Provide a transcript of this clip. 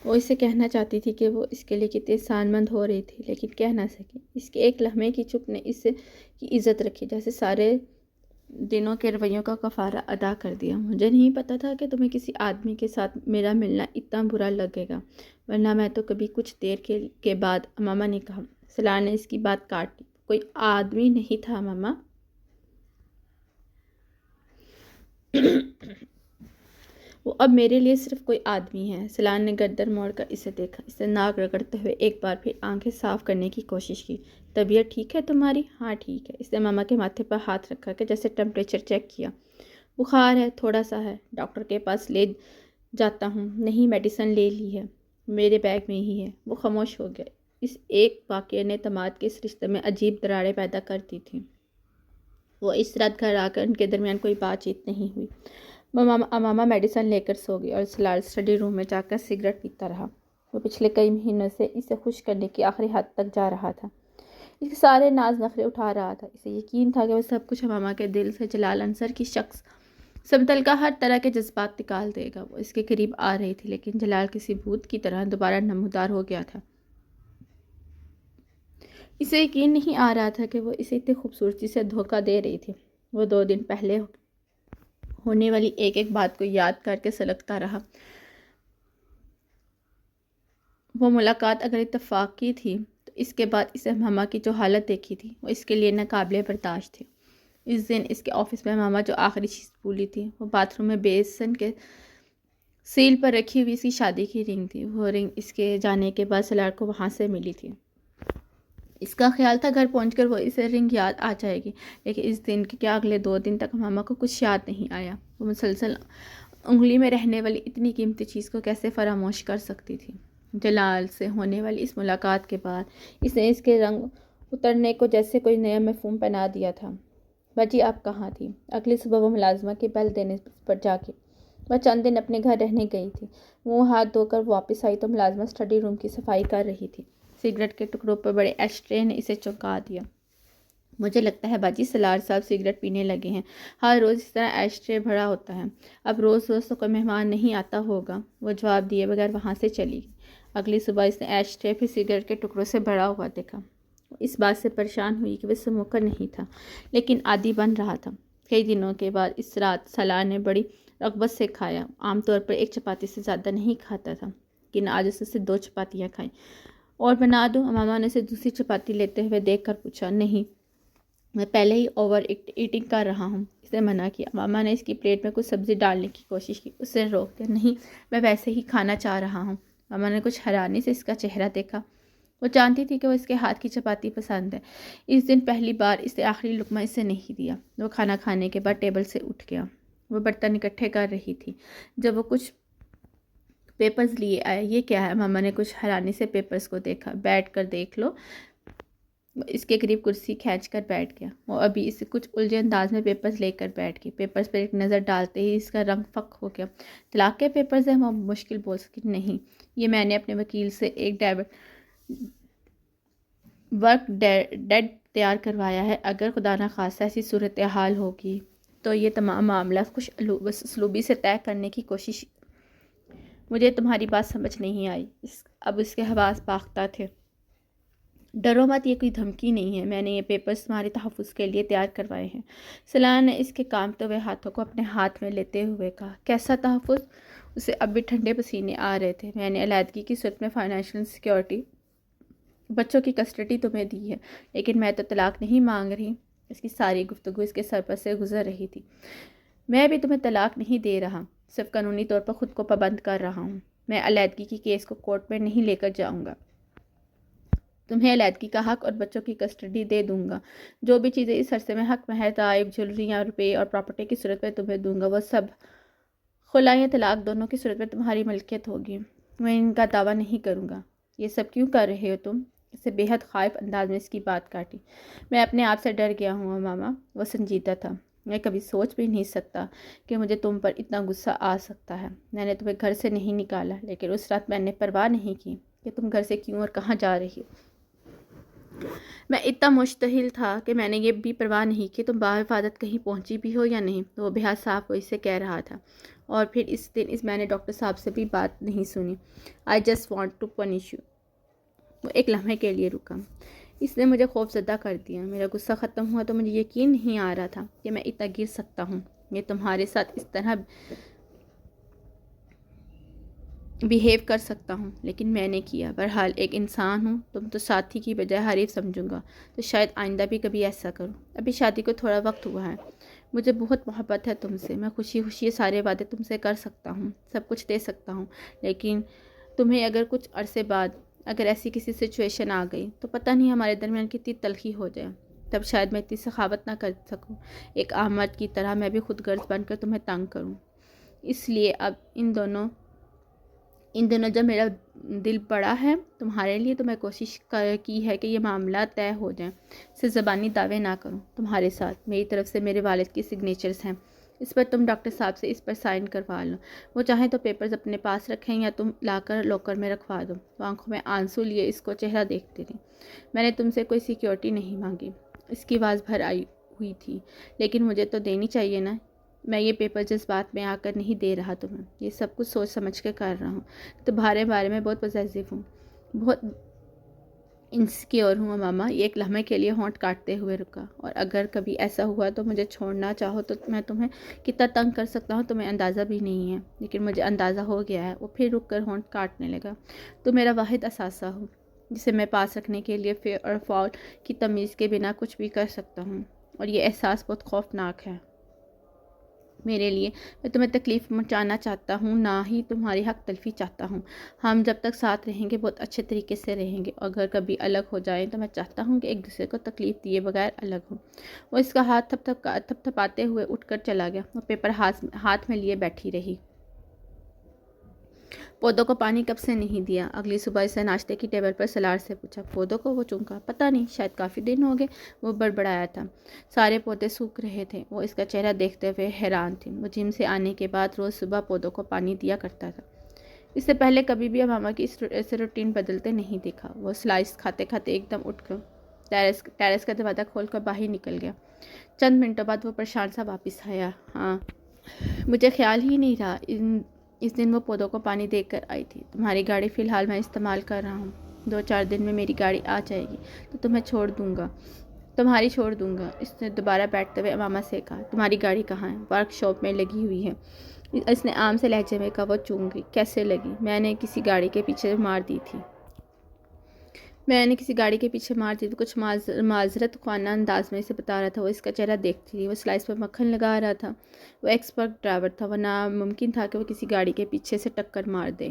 وہ اسے کہنا چاہتی تھی کہ وہ اس کے لیے کتنی احسان مند ہو رہی تھی، لیکن کہہ نہ سکی۔ اس کے ایک لمحے کی چپ نے اس کی عزت رکھی، جیسے سارے دنوں کے رویوں کا کفارہ ادا کر دیا۔ مجھے نہیں پتا تھا کہ تمہیں کسی آدمی کے ساتھ میرا ملنا اتنا برا لگے گا، ورنہ میں تو کبھی کچھ دیر کے بعد ماما نے کہا۔ سلار نے اس کی بات کاٹ دی۔ کوئی آدمی نہیں تھا ماما، وہ اب میرے لیے صرف کوئی آدمی ہے۔ سلار نے گردن موڑ کر اسے دیکھا، اسے ناک رگڑتے ہوئے ایک بار پھر آنکھیں صاف کرنے کی کوشش کی۔ طبیعت ٹھیک ہے تمہاری؟ ہاں ٹھیک ہے۔ اس نے ماما کے ماتھے پر ہاتھ رکھا کہ جیسے ٹمپریچر چیک کیا۔ بخار ہے، تھوڑا سا ہے، ڈاکٹر کے پاس لے جاتا ہوں۔ نہیں، میڈیسن لے لی ہے، میرے بیگ میں ہی ہے۔ وہ خاموش ہو گیا۔ اس ایک واقعے نے تماد کے اس رشتے میں عجیب دراڑیں پیدا کر دی تھیں۔ وہ اس رات گھر آ کر ان کے درمیان کوئی بات چیت نہیں ہوئی۔ ماما میڈیسن لے کر سو گئی اور سلار اسٹڈی روم میں جا کر سگریٹ پیتا رہا۔ وہ پچھلے کئی مہینوں سے اسے خوش کرنے کی آخری حد تک جا رہا تھا، اس کے سارے ناز نخرے اٹھا رہا تھا۔ اسے یقین تھا کہ وہ سب کچھ ماما کے دل سے جلال انصر کی شخص سمتل کا ہر طرح کے جذبات نکال دے گا۔ وہ اس کے قریب آ رہی تھی، لیکن جلال کسی بھوت کی طرح دوبارہ نمودار ہو گیا تھا۔ اسے یقین نہیں آ رہا تھا کہ وہ اسے اتنی خوبصورتی سے دھوکہ دے رہی تھی۔ وہ 2 دن پہلے ہونے والی ایک ایک بات کو یاد کر کے سلگتا رہا۔ وہ ملاقات اگر اتفاقی تھی تو اس کے بعد اسے ماما کی جو حالت دیکھی تھی وہ اس کے لیے ناقابل برداشت تھی۔ اس دن اس کے آفس میں ماما جو آخری چیز بھولی تھی وہ باتھ روم میں بیسن کے سیل پر رکھی ہوئی اس کی شادی کی رنگ تھی۔ وہ رنگ اس کے جانے کے بعد سلار کو وہاں سے ملی تھی۔ اس کا خیال تھا گھر پہنچ کر وہ اسے رنگ یاد آ جائے گی، لیکن اس دن کے کیا اگلے 2 دن تک ماما کو کچھ یاد نہیں آیا۔ وہ مسلسل انگلی میں رہنے والی اتنی قیمتی چیز کو کیسے فراموش کر سکتی تھی؟ جلال سے ہونے والی اس ملاقات کے بعد اس نے اس کے رنگ اترنے کو جیسے کوئی نیا مفہوم بنا دیا تھا۔ باجی آپ کہاں تھی؟ اگلی صبح وہ ملازمہ کے بیل دینے پر جا کے وہ چند دن اپنے گھر رہنے گئی تھی۔ وہ ہاتھ دھو کر واپس آئی تو ملازمہ اسٹڈی روم کی صفائی کر رہی تھی۔ سگریٹ کے ٹکڑوں پر بڑے ایش ٹرے نے اسے چونکا دیا۔ مجھے لگتا ہے باجی سلار صاحب سگریٹ پینے لگے ہیں، ہر روز اس طرح ایش ٹرے بھرا ہوتا ہے۔ اب روز روز تو کوئی مہمان نہیں آتا ہوگا۔ وہ جواب دیے بغیر وہاں سے چلی گئی۔ اگلی صبح اس نے ایش ٹرے پھر سگریٹ کے ٹکڑوں سے بھرا ہوا دیکھا۔ اس بات سے پریشان ہوئی کہ وہ اسموکر نہیں تھا، لیکن عادی بن رہا تھا۔ کئی دنوں کے بعد اس رات سلار نے بڑی رغبت سے کھایا۔ عام طور پر 1 چپاتی سے زیادہ نہیں کھاتا تھا، لیکن آج اس سے 2 چپاتیاں کھائیں۔ اور بنا دوں؟ ماما نے اسے دوسری چپاتی لیتے ہوئے دیکھ کر پوچھا۔ نہیں، میں پہلے ہی اوور ایٹنگ کر رہا ہوں، اس نے منع کیا۔ ماما نے اس کی پلیٹ میں کچھ سبزی ڈالنے کی کوشش کی، اسے روک دیا۔ نہیں، میں ویسے ہی کھانا چاہ رہا ہوں۔ ماما نے کچھ حیرانی سے اس کا چہرہ دیکھا۔ وہ جانتی تھی کہ وہ اس کے ہاتھ کی چپاتی پسند ہے۔ اس دن پہلی بار اس نے آخری لقمہ اسے نہیں دیا۔ وہ کھانا کھانے کے بعد ٹیبل سے اٹھ گیا۔ وہ برتن اکٹھے کر رہی تھی جب وہ کچھ پیپرز لیے آیا۔ یہ کیا ہے؟ ماما نے کچھ حیرانی سے پیپرز کو دیکھا۔ بیٹھ کر دیکھ لو۔ اس کے قریب کرسی کھینچ کر بیٹھ گیا۔ وہ ابھی اس سے کچھ الجھے انداز میں پیپرز لے کر بیٹھ گئی۔ پیپرز پر ایک نظر ڈالتے ہی اس کا رنگ فک ہو گیا۔ طلاق کے پیپرز ہیں؟ وہ مشکل بول سکی۔ نہیں، یہ میں نے اپنے وکیل سے ایک ورک ڈیڈ تیار کروایا ہے۔ اگر خدا نخواستہ ایسی صورتحال ہوگی تو یہ تمام معاملہ خوش اسلوبی سے طے کرنے کی کوشش۔ مجھے تمہاری بات سمجھ نہیں آئی۔ اب اس کے حواس باختہ تھے۔ ڈرو مت، یہ کوئی دھمکی نہیں ہے، میں نے یہ پیپرز تمہارے تحفظ کے لیے تیار کروائے ہیں۔ سلار نے اس کے کانپتے ہوئے ہاتھوں کو اپنے ہاتھ میں لیتے ہوئے کہا۔ کیسا تحفظ؟ اسے اب بھی ٹھنڈے پسینے آ رہے تھے۔ میں نے علیحدگی کی صورت میں فائنینشیل سیکیورٹی، بچوں کی کسٹڈی تمہیں دی ہے، لیکن میں تو طلاق نہیں مانگ رہی۔ اس کی ساری گفتگو اس کے سر پر سے گزر رہی تھی۔ میں بھی تمہیں طلاق نہیں دے رہا، صرف قانونی طور پر خود کو پابند کر رہا ہوں۔ میں علیحدگی کی کیس کو کورٹ میں نہیں لے کر جاؤں گا۔ تمہیں علیحدگی کا حق اور بچوں کی کسٹڈی دے دوں گا۔ جو بھی چیزیں اس عرصے میں حق مہر، تحائف، جیولری یا روپے اور پراپرٹی کی صورت میں تمہیں دوں گا، وہ سب خلا یا طلاق دونوں کی صورت میں تمہاری ملکیت ہوگی۔ میں ان کا دعویٰ نہیں کروں گا۔ یہ سب کیوں کر رہے ہو تم؟ اسے بے حد خائف انداز میں اس کی بات کاٹی۔ میں اپنے آپ سے ڈر گیا ہوں ماما۔ وہ سنجیدہ تھا۔ میں کبھی سوچ بھی نہیں سکتا کہ مجھے تم پر اتنا غصہ آ سکتا ہے۔ میں نے تمہیں گھر سے نہیں نکالا، لیکن اس رات میں نے پرواہ نہیں کی کہ تم گھر سے کیوں اور کہاں جا رہی ہو۔ میں اتنا مشتعل تھا کہ میں نے یہ بھی پرواہ نہیں کی تم باحفاظت کہیں پہنچی بھی ہو یا نہیں۔ وہ بے حد صاف وہ اسے کہہ رہا تھا۔ اور پھر میں نے ڈاکٹر صاحب سے بھی بات نہیں سنی. I just want to punish you. وہ ایک لمحے کے لیے رکا. اس نے مجھے خوف زدہ کر دیا. میرا غصہ ختم ہوا تو مجھے یقین نہیں آ رہا تھا کہ میں اتنا گر سکتا ہوں. میں تمہارے ساتھ اس طرح بیہیو کر سکتا ہوں، لیکن میں نے کیا. بہرحال ایک انسان ہوں، تم تو ساتھی کی بجائے حریف سمجھوں گا، تو شاید آئندہ بھی کبھی ایسا کروں. ابھی شادی کو تھوڑا وقت ہوا ہے. مجھے بہت محبت ہے تم سے. میں خوشی خوشی یہ سارے وعدے تم سے کر سکتا ہوں، سب کچھ دے سکتا ہوں، لیکن تمہیں اگر کچھ عرصے بعد اگر ایسی کسی سچویشن آ گئی تو پتہ نہیں ہمارے درمیان کتنی تلخی ہو جائے. تب شاید میں اتنی سخاوت نہ کر سکوں. ایک عام مرد کی طرح میں بھی خود غرض بن کر تمہیں تنگ کروں. اس لیے اب ان دنوں جب میرا دل پڑا ہے تمہارے لیے، تو میں کوشش کی ہے کہ یہ معاملہ طے ہو جائیں. صرف زبانی دعوے نہ کروں تمہارے ساتھ. میری طرف سے میرے والد کی سگنیچرز ہیں اس پر. تم ڈاکٹر صاحب سے اس پر سائن کروا لو. وہ چاہیں تو پیپرز اپنے پاس رکھیں یا تم لا کر لاکر میں رکھوا دو. وہ آنکھوں میں آنسو لیے اس کو چہرہ دیکھتے رہی. میں نے تم سے کوئی سیکیورٹی نہیں مانگی. اس کی آواز بھر آئی ہوئی تھی. لیکن مجھے تو دینی چاہیے نا. میں یہ پیپر جذبات میں آ کر نہیں دے رہا تمہیں. یہ سب کچھ سوچ سمجھ کے کر رہا ہوں. تمہارے بارے میں بہت پوزیسو ہوں، بہت انسیکیور ہوں ماما. یہ ایک لمحے کے لیے ہونٹ کاٹتے ہوئے رکا. اور اگر کبھی ایسا ہوا تو مجھے چھوڑنا چاہو تو میں تمہیں کتنا تنگ کر سکتا ہوں تمہیں اندازہ بھی نہیں ہے. لیکن مجھے اندازہ ہو گیا ہے. وہ پھر رک کر ہونٹ کاٹنے لگا. تو میرا واحد اثاثہ ہو جسے میں پاس رکھنے کے لیے فیئر اور فاؤل کی تمیز کے بنا کچھ بھی کر سکتا ہوں. اور یہ احساس بہت خوفناک ہے میرے لیے. میں تمہیں تکلیف مچانا چاہتا ہوں، نہ ہی تمہاری حق تلفی چاہتا ہوں. ہم جب تک ساتھ رہیں گے بہت اچھے طریقے سے رہیں گے. اگر کبھی الگ ہو جائیں تو میں چاہتا ہوں کہ ایک دوسرے کو تکلیف دیے بغیر الگ ہوں. وہ اس کا ہاتھ تھپ تھپاتے ہوئے اٹھ کر چلا گیا. وہ پیپر ہاتھ میں لیے بیٹھی رہی. پودوں کو پانی کب سے نہیں دیا؟ اگلی صبح اسے ناشتے کی ٹیبل پر سلار سے پوچھا. پودوں کو؟ وہ چونکا. پتہ نہیں، شاید کافی دن ہو گئے. وہ بڑبڑایا تھا. سارے پودے سوکھ رہے تھے. وہ اس کا چہرہ دیکھتے ہوئے حیران تھی. وہ جم سے آنے کے بعد روز صبح پودوں کو پانی دیا کرتا تھا. اس سے پہلے کبھی بھی ماما کی اسے روٹین بدلتے نہیں دیکھا. وہ سلائس کھاتے کھاتے ایک دم اٹھ کر ٹیرس کا دروازہ کھول کر باہر نکل گیا. چند منٹوں بعد وہ پریشان سا واپس آیا. ہاں، مجھے خیال ہی نہیں رہا اس دن وہ پودوں کو پانی دے کر آئی تھی. تمہاری گاڑی فی الحال میں استعمال کر رہا ہوں. 2-4 دن میں میری گاڑی آ جائے گی تو تمہیں تمہاری چھوڑ دوں گا. اس نے دوبارہ بیٹھتے ہوئے ماما سے کہا. تمہاری گاڑی کہاں ہے؟ ورک شاپ میں لگی ہوئی ہے. اس نے عام سے لہجے میں کہا. وہ چونک گئی. کیسے لگی؟ میں نے کسی گاڑی کے پیچھے مار دی تھی. کچھ معذرت خوانا انداز میں اسے بتا رہا تھا. وہ اس کا چہرہ دیکھتی تھی. وہ سلائس پر مکھن لگا رہا تھا. وہ ایکسپرٹ ڈرائیور تھا. وہ ناممکن تھا کہ وہ کسی گاڑی کے پیچھے سے ٹکر مار دے.